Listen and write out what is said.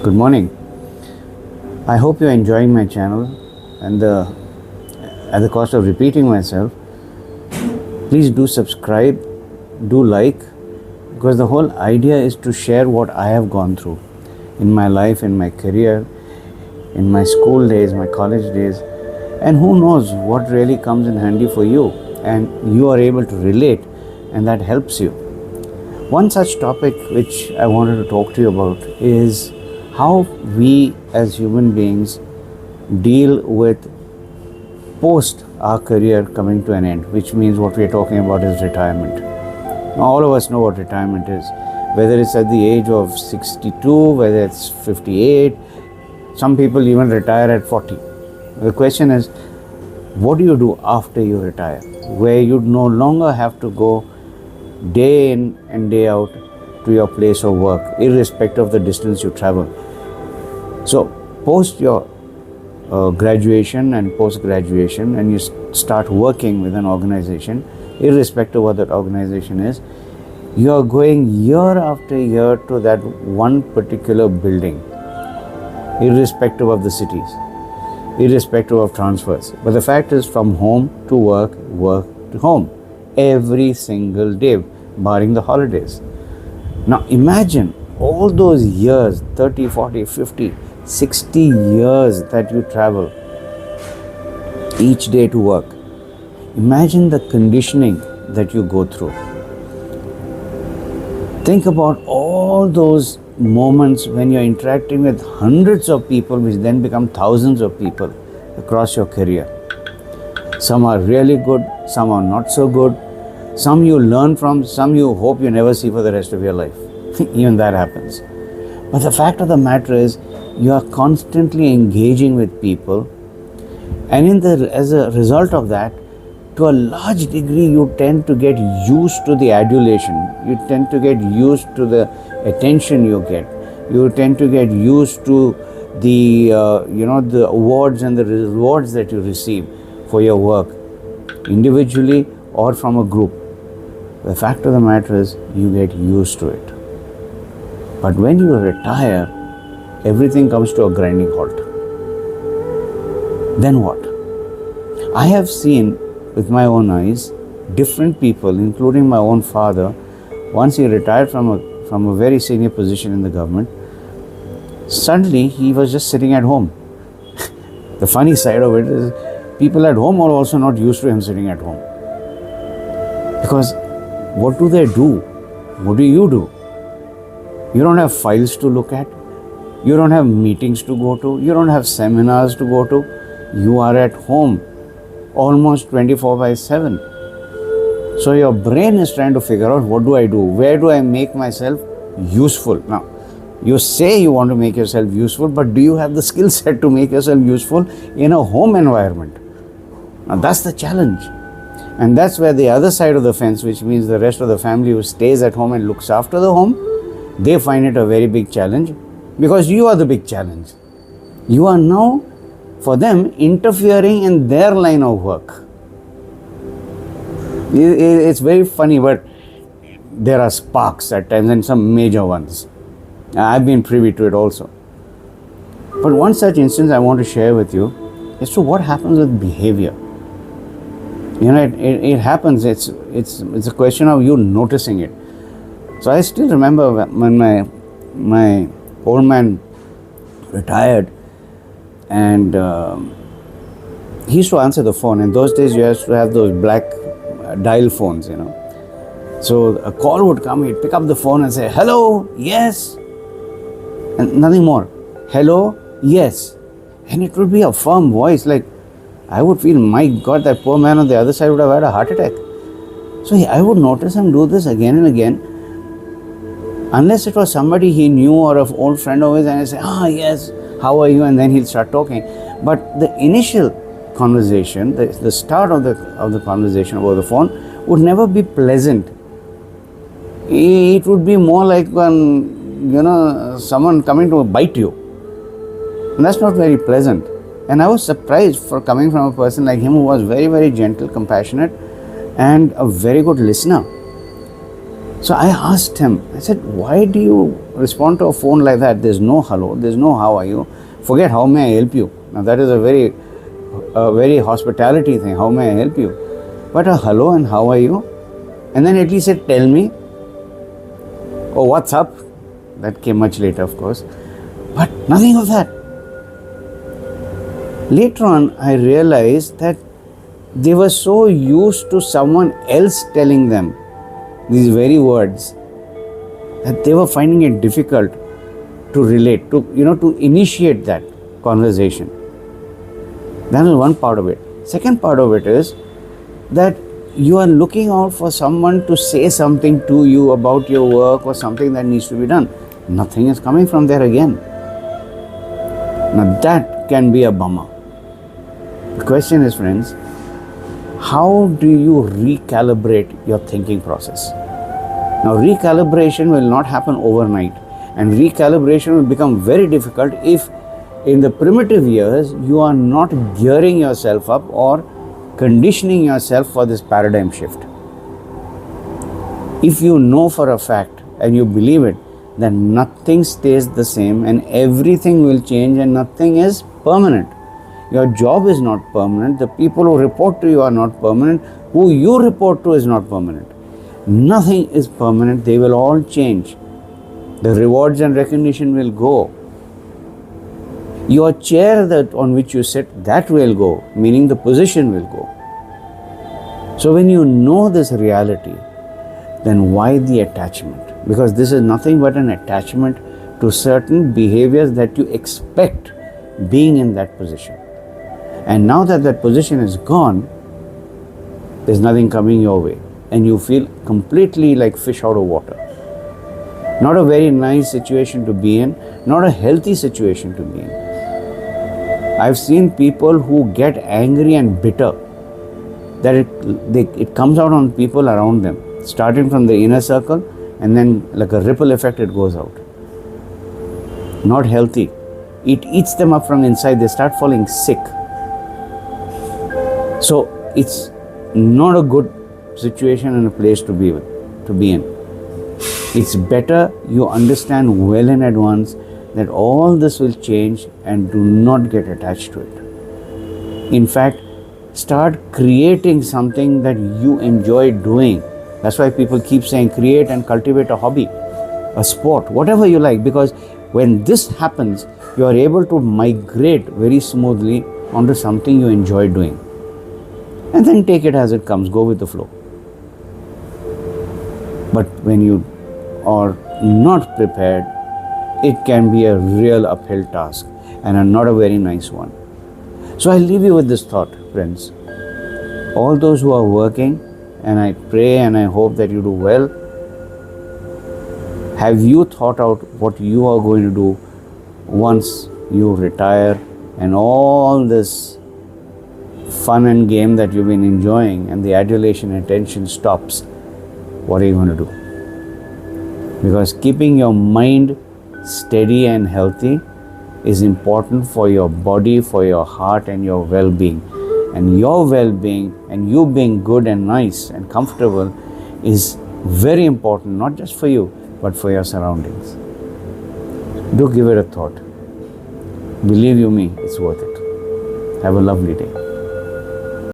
Good morning. I hope you're enjoying my channel, and at the cost of repeating myself, please do subscribe, do like, because the whole idea is to share what I have gone through in my life, in my career, in my school days, my college days, and who knows what really comes in handy for you, and you are able to relate, and that helps you. One such topic which I wanted to talk to you about is how we as human beings deal with post our career coming to an end, which means what we are talking about is retirement. Now, all of us know what retirement is, whether it's at the age of 62, whether it's 58, some people even retire at 40. The question is, what do you do after you retire, where you no longer have to go day in and day out to your place of work, irrespective of the distance you travel. So, post your graduation and post-graduation, and you start working with an organization, irrespective of what that organization is, you are going year after year to that one particular building, irrespective of the cities, irrespective of transfers. But the fact is, from home to work, work to home, every single day, barring the holidays. Now imagine all those years, 30, 40, 50, 60 years that you travel each day to work. Imagine the conditioning that you go through. Think about all those moments when you're interacting with hundreds of people, which then become thousands of people across your career. Some are really good, some are not so good. Some you learn from, some you hope you never see for the rest of your life. Even that happens. But the fact of the matter is, you are constantly engaging with people, and as a result of that, to a large degree, you tend to get used to the adulation. You tend to get used to the attention you get. You tend to get used to the the awards and the rewards that you receive for your work, individually or from a group. The fact of the matter is, you get used to it. But when you retire, everything comes to a grinding halt. Then what? I have seen with my own eyes different people, including my own father. Once he retired from a very senior position in the government, suddenly he was just sitting at home. The funny side of it is, people at home are also not used to him sitting at home. Because what do they do? What do? You don't have files to look at. You don't have meetings to go to. You don't have seminars to go to. You are at home almost 24/7. So your brain is trying to figure out, what do I do? Where do I make myself useful? Now, you say you want to make yourself useful, but do you have the skill set to make yourself useful in a home environment? Now that's the challenge. And that's where the other side of the fence, which means the rest of the family who stays at home and looks after the home, they find it a very big challenge, because you are the big challenge. You are now, for them, interfering in their line of work. It's very funny, but there are sparks at times, and some major ones. I've been privy to it also. But one such instance I want to share with you is to what happens with behavior. It happens. It's a question of you noticing it. So I still remember when my old man retired, and he used to answer the phone. In those days, you used to have those black dial phones, So a call would come, he'd pick up the phone and say, "Hello, yes," and nothing more. "Hello, yes," and it would be a firm voice. Like, I would feel, my God, that poor man on the other side would have had a heart attack. So I would notice him do this again and again, unless it was somebody he knew or an old friend of his, and I say, "Yes, how are you?" and then he'll start talking. But the initial conversation, the start of the conversation over the phone would never be pleasant. It would be more like when, someone coming to bite you. And that's not very pleasant. And I was surprised for coming from a person like him, who was very, very gentle, compassionate, and a very good listener. So I asked him, I said, why do you respond to a phone like that? There's no hello, there's no how are you. Forget how may I help you. Now that is a very hospitality thing. How may I help you? But a hello and how are you? And then at least said, tell me. Oh, what's up? That came much later, of course. But nothing of that. Later on, I realized that they were so used to someone else telling them these very words that they were finding it difficult to relate, to initiate that conversation. That is one part of it. Second part of it is that you are looking out for someone to say something to you about your work or something that needs to be done. Nothing is coming from there again. Now that can be a bummer. The question is, friends, how do you recalibrate your thinking process? Now, recalibration will not happen overnight, and recalibration will become very difficult if in the primitive years you are not gearing yourself up or conditioning yourself for this paradigm shift. If you know for a fact and you believe it, then nothing stays the same and everything will change and nothing is permanent. Your job is not permanent. The people who report to you are not permanent. Who you report to is not permanent. Nothing is permanent. They will all change. The rewards and recognition will go. Your chair on which you sit, that will go, meaning the position will go. So when you know this reality, then why the attachment? Because this is nothing but an attachment to certain behaviors that you expect being in that position. And now that that position is gone, there's nothing coming your way. And you feel completely like fish out of water. Not a very nice situation to be in, not a healthy situation to be in. I've seen people who get angry and bitter, that it comes out on people around them, starting from the inner circle, and then like a ripple effect, it goes out. Not healthy. It eats them up from inside. They start falling sick. So it's not a good situation and a place to be in. It's better you understand well in advance that all this will change and do not get attached to it. In fact, start creating something that you enjoy doing. That's why people keep saying create and cultivate a hobby, a sport, whatever you like, because when this happens, you are able to migrate very smoothly onto something you enjoy doing. And then take it as it comes, go with the flow. But when you are not prepared, it can be a real uphill task and not a very nice one. So I leave you with this thought, friends. All those who are working, and I pray and I hope that you do well, have you thought out what you are going to do once you retire and all this fun and game that you've been enjoying and the adulation and attention stops? What are you going to do? Because keeping your mind steady and healthy is important for your body, for your heart and your well-being. And your well-being and you being good and nice and comfortable is very important, not just for you, but for your surroundings. Do give it a thought. Believe you me, it's worth it. Have a lovely day.